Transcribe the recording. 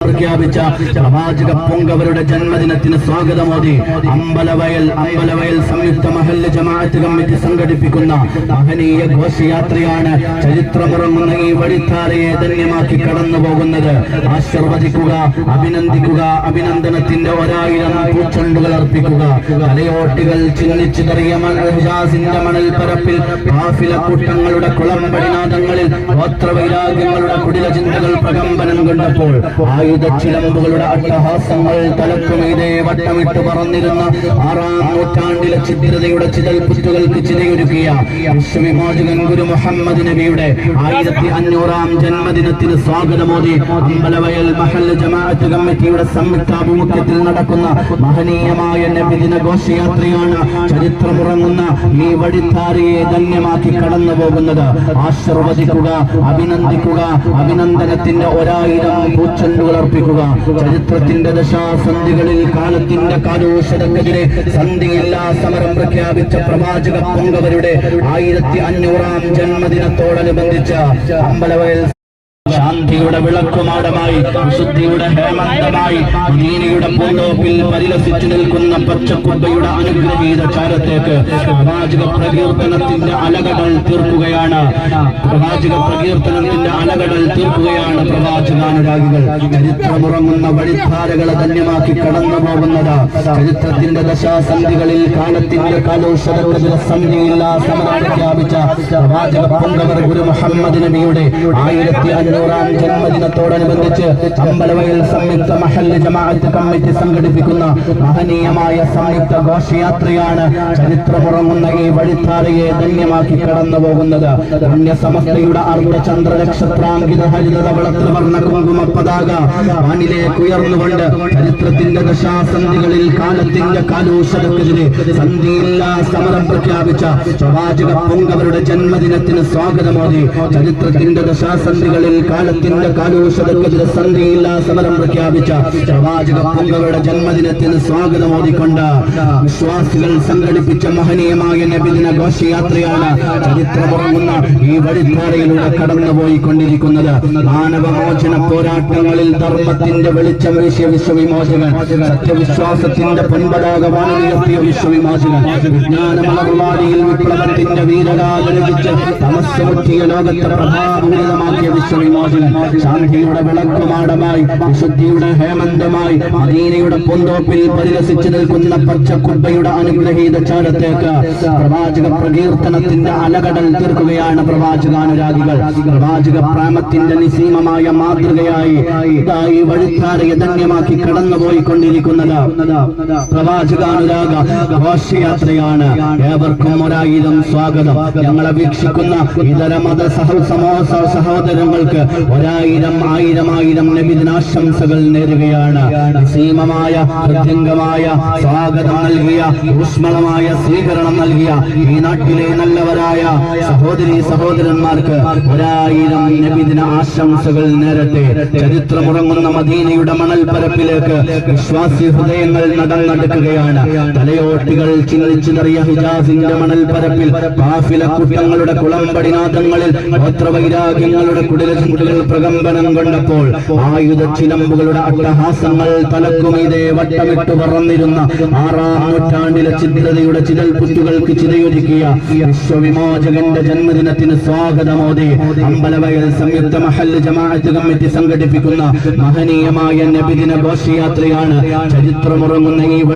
പ്രഖ്യാപിച്ച പ്രവാചക പൊങ്കവരുടെ ജന്മദിനത്തിന് സ്വാഗതമോദി അമ്പലവയൽ സംയുക്ത മഹല്ല് ജമാഅത്ത് കമ്മിറ്റി സംഘടിപ്പിക്കുന്ന മഹനീയ ഘോഷയാത്രയാണ് ചരിത്രമുറങ്ങുന്ന ഈ വഴിത്താരയെ ധന്യമാക്കി കടന്നു പോകുന്നത്. ആശീർവദിക്കുക, അഭിനന്ദിക്കുക, അഭിനന്ദനത്തിന്റെ 1000 പൂച്ചെണ്ടുകൾ അർപ്പിക്കുക. തലയോട്ടികൾ ചിന്നിച്ചിതറിയ ഹിജാസിന്റെ മണൽ പരപ്പിൽ കാഫില കൂട്ടങ്ങളുടെ കുളമ്പടിനാദങ്ങളിൽ ഗോത്രവൈരാഗ്യങ്ങളുടെ കുടില ചിന്തകൾ പ്രകമ്പനം കൊണ്ടപ്പോൾ ആയുധച്ചിലമ്പുകളുടെ അട്ടഹാസങ്ങൾ തലക്കുമീതെ വട്ടമിട്ട് പറന്നിരുന്ന 6-ാം നൂറ്റാണ്ടിലെ ചിത്രതയുടെ ചിതൽപുറ്റുകൾക്ക് ചിതയൊരുക്കിയ വിശ്വവിമോചകൻ ഗുരു മുഹമ്മദ് നബിയുടെ 1500-ാം ജന്മദിനത്തിന് സ്വാഗതമോദി അമ്പലവയൽ മഹല്ല് ജമാഅത്ത് കമ്മിറ്റിയുടെ സംയുക്താഭിമുഖ്യത്തിൽ നടക്കുന്ന മഹനീയമായ നബിദിന ഘോഷയാത്രയാണ് ചരിത്രമുറങ്ങുന്ന ഈ വഴിത്താരയെ ധന്യമാക്കി കടന്നു പോകുന്നത്. ആശീർവദിക്കുക, അഭിനന്ദിക്കുക, അഭിനന്ദനത്തിന്റെ 1000 പൂച്ചെണ്ടുകൾ അർപ്പിക്കുക. ചരിത്രത്തിന്റെ ദശാസന്ധികളിൽ കാലത്തിന്റെ കാലോഷരക്കെതിരെ സന്ധിയില്ലാ സമരം പ്രഖ്യാപിച്ച പ്രവാചക പൊങ്കവരുടെ 1500-ാം ജന്മദിനത്തോടനുബന്ധിച്ച് അമ്പലവയൽ ശാന്തിയുടെ വിളക്കുമാടമായി, വിശുദ്ധിയുടെ ഹേമന്തമായി, ദീനിയുടെ പൂന്തോപ്പിൽ പരിലസിച്ചു നിൽക്കുന്ന പച്ചക്കുബ്ബയുടെ അനുഗ്രഹീത ചാരത്തേക്ക് പ്രവാചക പ്രകീർത്തനത്തിന്റെ അലകടൽ തീർക്കുകയാണ്. പ്രവാചകാനുരാഗികൾ. ചരിത്രമുറങ്ങുന്ന വഴിത്താരകളെ ധന്യമാക്കി കടന്നു പോകുന്നത്. ചരിത്രത്തിന്റെ ദശാസന്ധികളിൽ കാലത്തിന്റെ കാലോഷരക്കെതിരെ സന്ധിയില്ലാ സമരം പ്രഖ്യാപിച്ച പ്രവാചക പൊങ്കവർ ഗുരു മുഹമ്മദ് നബിയുടെ 1500-ാം ജന്മദിനത്തോടനുബന്ധിച്ച് അമ്പലവയൽ സംയുക്ത മഹല്ല് ജമാഅത്ത് കമ്മിറ്റി സംഘടിപ്പിക്കുന്ന മഹനീയമായ സംയുക്ത ഘോഷയാത്രയാണ് ചരിത്രമുറങ്ങുന്ന ഈ വഴിത്താരയെ ധന്യമാക്കി കടന്നു പോകുന്നത്. പുണ്യസമസ്തയുടെ അർദ്ധചന്ദ്ര നക്ഷത്രാങ്കിത ഹരിതവള ത്രിവർണ്ണ കുങ്കുമ പതാക വാനിലേക്ക് ഉയർന്നുകൊണ്ട് ചരിത്രത്തിന്റെ ദശാസന്ധികളിൽ കാലത്തിന്റെ കാലോഷരക്കെതിരെ സന്ധിയില്ലാ സമരം പ്രഖ്യാപിച്ച പ്രവാചക പൊങ്കവരുടെ ജന്മദിനത്തിന് സ്വാഗതമോദി ചരിത്രത്തിന്റെ ദശാസന്ധികളിൽ കാലത്തിന്റെ കാലോഷരക്കെതിരെ സന്ധിയില്ലാ സമരം പ്രഖ്യാപിച്ച പ്രവാചക പൊങ്കവരുടെ ജന്മദിനത്തിന് സ്വാഗതമോദിക്കൊണ്ട് വിശ്വാസികൾ സംഘടിപ്പിച്ച മഹനീയമായ നബിദിന ഘോഷയാത്രയാണ് ചരിത്രമുറങ്ങുന്ന ഈ വഴിത്താരയിലൂടെ കടന്നുപോയിക്കൊണ്ടിരിക്കുന്നത്. മാനവമോചന പോരാട്ടങ്ങളിൽ ധർമ്മത്തിന്റെ വെളിച്ചം വീശിയ വിശ്വവിമോചകൻ, സത്യവിശ്വാസത്തിന്റെ പൊൻപതാക വാനുയർത്തിയ വിശ്വവിമോചകൻ, വിജ്ഞാനമലർവാടിയിൽ വിപ്ലവത്തിന്റെ വീരഗാഥ രചിച്ച് തമസ്സുമുറ്റിയ ലോകത്തെ പ്രഭാപൂരിതമാക്കിയ വിശ്വവിമോചകൻ, ശാന്തിയുടെ വിളക്കുമാടമായി, വിശുദ്ധിയുടെ ഹേമന്തമായി, മദീനയുടെ പൂന്തോപ്പിൽ പരിലസിച്ചു നിൽക്കുന്ന പച്ചക്കുബ്ബയുടെ അനുഗ്രഹീത ചാരത്തേക്ക് പ്രവാചക പ്രകീർത്തനത്തിന്റെ അലകടൽ തീർക്കുകയാണ് പ്രവാചകാനുരാഗികൾ. പ്രവാചക പ്രേമത്തിന്റെ നിസീമമായ മാതൃകയായി ഇതായി വഴിത്താരയെ ധന്യമാക്കി കടന്നുപോയിക്കൊണ്ടിരിക്കുന്നത് പ്രവാചകാനുരാഗ ഘോഷയാത്രയാണ്. ഏവർക്കും 1000 സ്വാഗതം. ഞങ്ങളെ വീക്ഷിക്കുന്ന ഇതര മത സഹോദരങ്ങൾക്ക് 1000 നബിദിനാശംസകൾ നേരുകയാണ്. നിസീമമായ ഹൃദ്യംഗമായ സ്വാഗതം നൽകിയ, ഊഷ്മളമായ സ്വീകരണം നൽകിയ ഈ നാട്ടിലെ നല്ലവരായ സഹോദരീ സഹോദരന്മാർക്ക് 1000 നബിദിന ആശംസകൾ നേരട്ടെ. ചരിത്രമുറങ്ങുന്ന മദീനയുടെ മണൽ പരപ്പിലേക്ക് വിശ്വാസി ഹൃദയങ്ങൾ നടന്നെടുക്കുകയാണ്. തലയോട്ടികൾ ചിന്നിച്ചിതറിയ ഹിജാസിന്റെ മണൽ പരപ്പിൽ കാഫില കൂട്ടങ്ങളുടെ കുളമ്പടിനാദങ്ങളിൽ ഗോത്രവൈരാഗ്യങ്ങളുടെ കുടില ചിന്തകൾ പ്രകമ്പനം കൊണ്ടപ്പോൾ ആയുധച്ചിലമ്പുകളുടെ അട്ടഹാസങ്ങൾ തലക്കുമീതെ വട്ടമിട്ട് പറന്നിരുന്ന 6-ാം നൂറ്റാണ്ടിലെ ചിത്രതയുടെ ചിതൽപുറ്റുകൾക്ക് ചിതയൊരുക്കിയ വിശ്വവിമോചകന്റെ ജന്മദിനത്തിന് സ്വാഗതമോദി അമ്പലവയൽ സംയുക്ത മഹല്ല് ജമാഅത്ത് കമ്മിറ്റി സംഘടിപ്പിക്കുന്ന മഹനീയമായ നബിദിന ഘോഷയാത്രയാണ് ചരിത്രമുറങ്ങുന്ന ഈ